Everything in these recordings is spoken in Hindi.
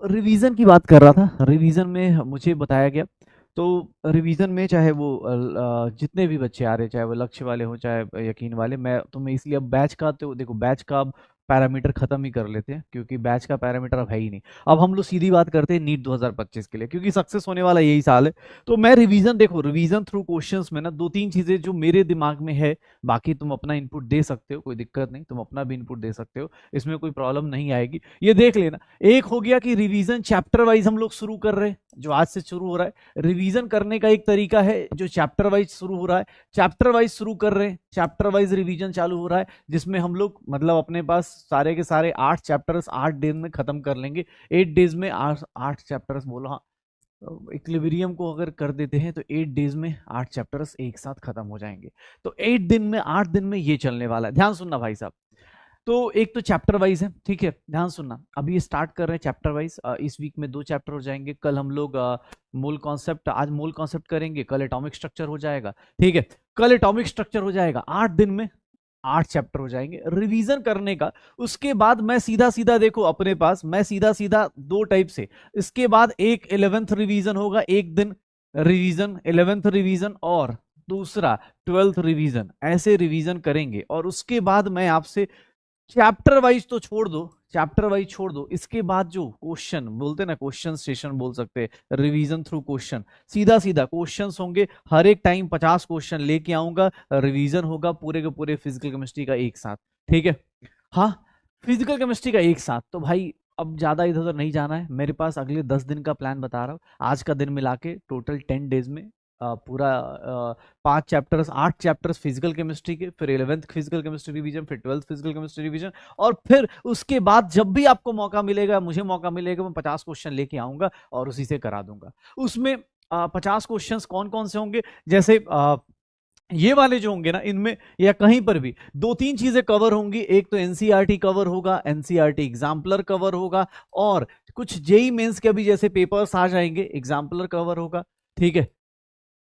रिवीजन की बात कर रहा था। रिवीजन में मुझे बताया गया, तो रिवीजन में चाहे वो जितने भी बच्चे आ रहे हैं, चाहे वो लक्ष्य वाले हो चाहे यकीन वाले, मैं तुम्हें इसलिए अब बैच का, तो देखो बैच का अब पैरामीटर खत्म ही कर लेते हैं, क्योंकि बैच का पैरामीटर अब है ही नहीं। अब हम लोग सीधी बात करते हैं नीट 2025 के लिए, क्योंकि सक्सेस होने वाला यही साल है। तो मैं रिवीजन, देखो रिवीजन थ्रू क्वेश्चंस में ना दो तीन चीजें जो मेरे दिमाग में है, बाकी तुम अपना इनपुट दे सकते हो, कोई दिक्कत नहीं, तुम अपना भी इनपुट दे सकते हो, इसमें कोई प्रॉब्लम नहीं आएगी। ये देख लेना, एक हो गया कि रिवीजन चैप्टर वाइज हम लोग शुरू कर रहे हैं, जो आज से शुरू हो रहा है। रिवीजन करने का एक तरीका है जो चैप्टर वाइज शुरू हो रहा है, चैप्टर वाइज शुरू कर रहे हैं, चैप्टर वाइज रिवीजन चालू हो रहा है, जिसमें हम लोग मतलब अपने पास सारे के सारे 8 चैप्टर्स 8 डेज में खत्म कर लेंगे। 8 डेज में 8 चैप्टर्स बोलो, हाँ इक्विलिब्रियम को अगर कर देते हैं तो 8 डेज में 8 चैप्टर्स एक साथ खत्म हो जाएंगे। तो 8 दिन में ये चलने वाला है। ध्यान सुनना भाई साहब, तो एक तो चैप्टर वाइज है, ठीक है, ध्यान सुनना। अभी ये स्टार्ट कर रहे हैं चैप्टर वाइज। इस वीक में 2 चैप्टर हो जाएंगे। कल हम लोग मूल कॉन्सेप्ट, आज मूल कॉन्सेप्ट करेंगे, कल एटॉमिक स्ट्रक्चर हो जाएगा, ठीक है, कल एटॉमिक स्ट्रक्चर हो जाएगा। 8 दिन में 8 चैप्टर हो जाएंगे रिवीजन करने का। उसके बाद मैं सीधा सीधा, देखो अपने पास मैं सीधा सीधा 2 टाइप से, इसके बाद एक 11th रिवीजन होगा, एक दिन रिवीजन 11th रिवीजन, और दूसरा 12th रिवीजन, ऐसे रिवीजन करेंगे। और उसके बाद मैं आपसे चैप्टर वाइज तो छोड़ दो, चैप्टर वाइज छोड़ दो, इसके बाद जो क्वेश्चन बोलते ना, क्वेश्चन सेशन बोल सकते हैं, रिवीजन थ्रू क्वेश्चन, सीधा सीधा क्वेश्चंस होंगे, हर एक टाइम 50 क्वेश्चन लेके आऊंगा, रिवीजन होगा पूरे के पूरे फिजिकल केमिस्ट्री का एक साथ, ठीक है। हाँ, फिजिकल केमिस्ट्री का एक साथ। तो भाई अब ज्यादा इधर उधर नहीं जाना है, मेरे पास अगले 10 दिन का प्लान बता रहा हूँ, आज का दिन मिला के टोटल 10 डेज में पूरा 5 चैप्टर्स 8 चैप्टर्स फिजिकल केमिस्ट्री के, फिर 11th फिजिकल केमिस्ट्री रिवीजन, फिर 12th फिजिकल केमिस्ट्री रिवीजन, और फिर उसके बाद जब भी आपको मौका मिलेगा, मुझे मौका मिलेगा, मैं 50 क्वेश्चन लेके आऊंगा और उसी से करा दूंगा। उसमें 50 क्वेश्चंस कौन कौन से होंगे, जैसे ये वाले जो होंगे ना, इनमें या कहीं पर भी 2-3 चीजें कवर होंगी। एक तो एनसीईआरटी कवर होगा, एनसीईआरटी एग्जाम्पलर कवर होगा, और कुछ जेई मेंस के भी जैसे पेपर्स आ जाएंगे, एग्जाम्पलर कवर होगा, ठीक है।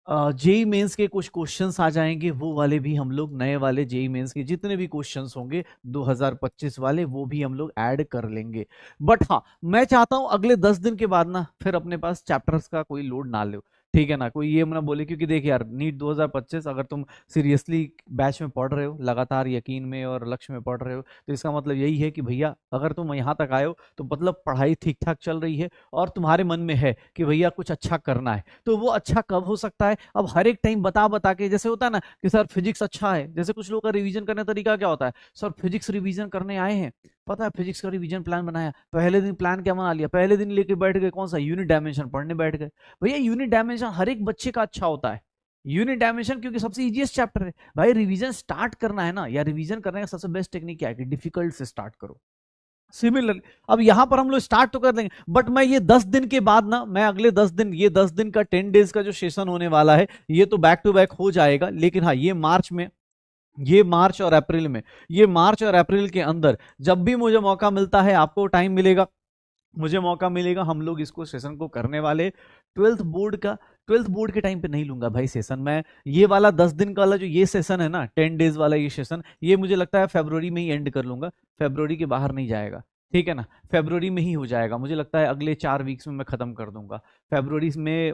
जेई मेंस के कुछ क्वेश्चंस आ जाएंगे, वो वाले भी हम लोग, नए वाले जेई मेंस के जितने भी क्वेश्चंस होंगे 2025 वाले, वो भी हम लोग ऐड कर लेंगे। बट हाँ, मैं चाहता हूं अगले 10 दिन के बाद ना फिर अपने पास चैप्टर्स का कोई लोड ना लो, ठीक है ना, कोई ये ना बोले, क्योंकि देखिए यार नीट 2025 अगर तुम सीरियसली बैच में पढ़ रहे हो, लगातार यकीन में और लक्ष्य में पढ़ रहे हो, तो इसका मतलब यही है कि भैया अगर तुम यहाँ तक आए हो तो मतलब पढ़ाई ठीक ठाक चल रही है, और तुम्हारे मन में है कि भैया कुछ अच्छा करना है। तो वो अच्छा कब हो सकता है, अब हर एक टाइम बता बता के, जैसे होता है ना कि सर फिजिक्स अच्छा है, जैसे कुछ लोग का रिवीजन करने का तरीका क्या होता है, सर फिजिक्स रिवीजन करने आए हैं, पता है फिजिक्स का रिवीजन प्लान बनाया, पहले दिन प्लान क्या बना लिया, पहले दिन लेके बैठ गए कौन सा, यूनिट डायमेंशन पढ़ने बैठ गए। भैया यूनिट डायमेंशन हर एक बच्चे का अच्छा होता है, यूनिट डायमेंशन क्योंकि सबसे इजीएस्ट चैप्टर है। भाई रिवीजन स्टार्ट करना है ना, या रिवीजन करने का सबसे बेस्ट टेक्निक क्या है कि डिफिकल्ट से स्टार्ट करो। सिमिलर, अब यहां पर हम लोग स्टार्ट तो कर देंगे, बट मैं ये 10 दिन के बाद ना, मैं अगले 10 दिन, ये 10 दिन का 10 डेज का जो सेशन होने वाला है, ये तो बैक टू बैक हो जाएगा। लेकिन हाँ, ये मार्च में, ये मार्च और अप्रैल में, ये मार्च और अप्रैल के अंदर जब भी मुझे मौका मिलता है, आपको टाइम मिलेगा, मुझे मौका मिलेगा, हम लोग इसको सेशन को करने वाले। 12th बोर्ड का, 12th बोर्ड के टाइम पे नहीं लूंगा भाई सेशन मैं। ये वाला 10 दिन का वाला जो ये सेशन है ना, 10 डेज वाला ये सेशन, ये मुझे लगता है फरवरी में ही एंड कर लूंगा, फरवरी के बाहर नहीं जाएगा, ठीक है ना, फरवरी में ही हो जाएगा। मुझे लगता है अगले 4 वीक्स में मैं खत्म कर दूंगा, फरवरी में,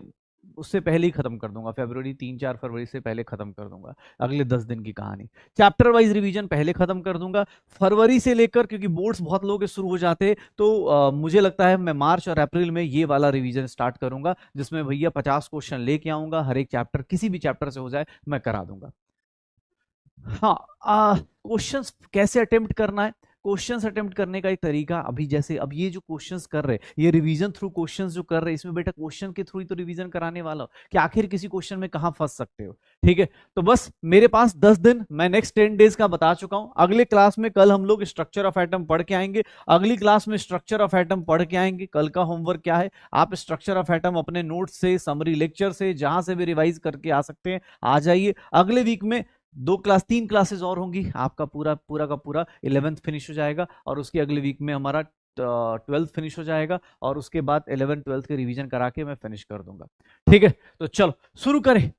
उससे पहले ही खत्म कर दूंगा, फरवरी 3-4 फरवरी से पहले खत्म कर दूंगा अगले 10 दिन की कहानी। चैप्टर वाइज रिवीजन पहले खत्म कर दूंगा फरवरी से लेकर, क्योंकि बोर्ड्स बहुत लोगों के शुरू हो जाते हैं, तो मुझे लगता है मैं मार्च और अप्रैल में ये वाला रिवीजन स्टार्ट करूंगा, जिसमें भैया 50 क्वेश्चन लेके आऊंगा, हर एक चैप्टर किसी भी चैप्टर से हो जाए मैं करा दूंगा। हाँ, क्वेश्चंस कैसे अटेम्प्ट करना है, क्वेश्चंस अटेम्प्ट करने का एक तरीका, अभी जैसे अब ये जो क्वेश्चंस कर रहे, ये रिवीजन थ्रू क्वेश्चंस जो कर रहे, इसमें बेटा क्वेश्चन के थ्रू ही तो रिवीजन कराने वाला हो कि आखिर किसी क्वेश्चन में कहां फंस सकते हो, ठीक है। तो बस मेरे पास 10 दिन, मैं नेक्स्ट 10 डेज का बता चुका हूं। अगले क्लास में कल हम लोग स्ट्रक्चर ऑफ एटम पढ़ के आएंगे, अगली क्लास में स्ट्रक्चर ऑफ एटम पढ़ के आएंगे। कल का होमवर्क क्या है, आप स्ट्रक्चर ऑफ एटम अपने नोट्स से, समरी लेक्चर से, जहां से भी रिवाइज करके आ सकते हैं आ जाइए। अगले वीक में 3 क्लासेस और होंगी, आपका पूरा पूरा का पूरा 11th फिनिश हो जाएगा, और उसके अगले वीक में हमारा 12th फिनिश हो जाएगा, और उसके बाद 11th 12th के रिवीजन करा के मैं फिनिश कर दूंगा, ठीक है। तो चलो शुरू करें,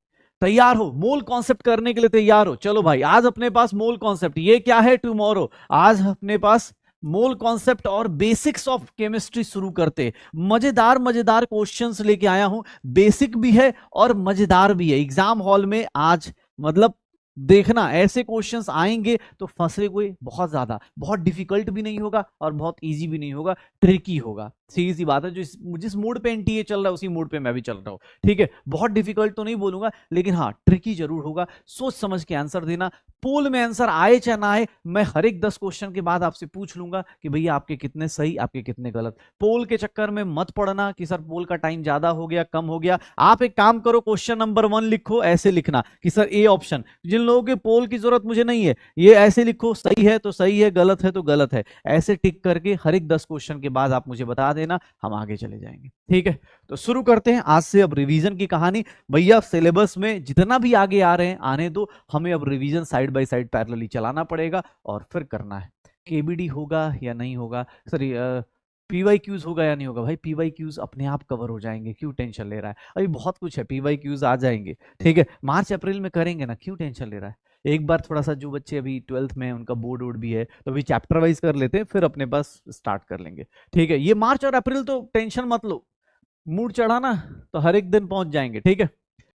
तैयार हो, मोल कॉन्सेप्ट करने के लिए तैयार हो। चलो भाई, आज अपने पास मोल कॉन्सेप्ट, ये क्या है टुमारो, आज अपने पास मोल कॉन्सेप्ट और बेसिक्स ऑफ केमिस्ट्री शुरू करते। मजेदार मजेदार क्वेश्चंस लेके आया हूं, बेसिक भी है और मजेदार भी है। एग्जाम हॉल में आज मतलब देखना ऐसे क्वेश्चंस आएंगे तो फंसे कोई बहुत ज्यादा, बहुत डिफिकल्ट भी नहीं होगा और बहुत इजी भी नहीं होगा, ट्रिकी होगा। सीधी सी बात है, जो जिस मूड पे एनटीए चल रहा है उसी मूड पे मैं भी चल रहा हूं। ठीक है, बहुत डिफिकल्ट तो नहीं बोलूंगा, लेकिन हाँ ट्रिकी जरूर होगा। सोच समझ के आंसर देना। पोल में आंसर आए चाहे ना आए, मैं हर एक 10 क्वेश्चन के बाद आपसे पूछ लूंगा कि भैया आपके कितने सही, आपके कितने गलत। पोल के चक्कर में मत पड़ना कि सर पोल का टाइम ज्यादा हो गया, कम हो गया। आप एक काम करो, क्वेश्चन नंबर 1 लिखो, ऐसे लिखना कि सर ए ऑप्शन। जिन लोगों के पोल की जरूरत मुझे नहीं है, ये ऐसे लिखो, सही है तो सही है, गलत है तो गलत है। ऐसे टिक करके हर एक 10 क्वेश्चन के बाद आप मुझे बता देना, हम आगे चले जाएंगे। ठीक है, तो शुरू करते हैं आज से अब रिवीजन की कहानी। भैया सिलेबस में जितना भी आगे आ रहे हैं आने दो, हमें अब revision side by side parallelly चलाना पड़ेगा और फिर करना है। केबीडी होगा या नहीं होगा, सॉरी पीवाई क्यूज होगा या नहीं होगा, भाई पीवाई क्यूज अपने आप कवर हो जाएंगे, क्यों टेंशन ले रहा है, अभी बहुत कुछ है, पीवाई क्यूज आ जाएंगे। ठीक है, मार्च अप्रैल में करेंगे ना, क्यों टेंशन ले रहा है। एक बार थोड़ा सा जो बच्चे अभी 12th में उनका बोर्ड वोर्ड भी है तो अभी चैप्टर वाइज कर लेते हैं, फिर अपने पास स्टार्ट कर लेंगे। ठीक है, ये मार्च और अप्रैल तो टेंशन मत लो, मूड चढ़ा ना तो हर एक दिन पहुंच जाएंगे। ठीक है,